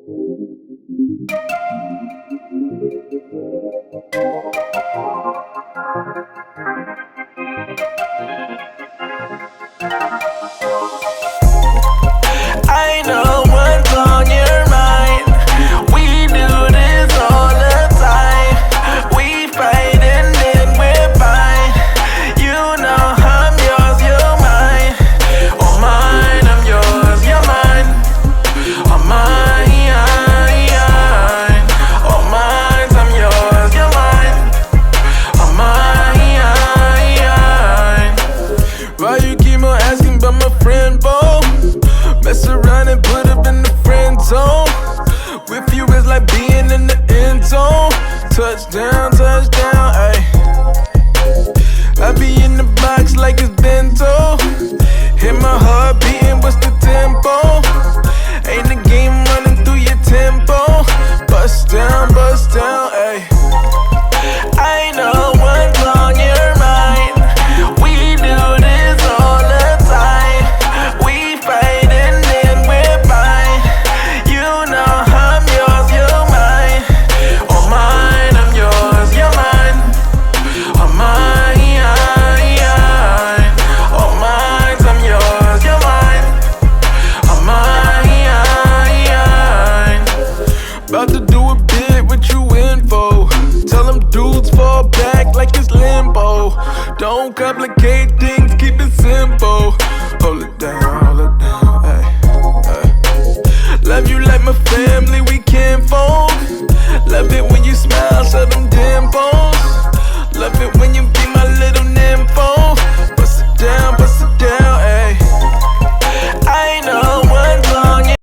I know what's on your mind. We do this all the time. We fight and then we're fine. You know I'm yours, you're mine. Oh mine, I'm yours, you're mine. Oh mine, oh mine, I'm yours, you're mine. Oh mine. Why you keep on asking about my friend, Bo? Mess around and put up in the friend zone. With you it's like being in the end zone. Touchdown, touchdown, ayy. I be in the box like it's bento. Hit my heart beating, what's the tempo? Ain't the game running through your tempo. Bust down, ayy. I know what's on your mind. We do this all the time. We fight and then we're fine. You know I'm yours, you're mine. Oh mine, I'm yours, you're mine. Oh mine, oh mine, I'm yours, you're mine. Oh mine. About to do a bit, what you in for? Tell them dudes fall back like it's limbo. Don't complicate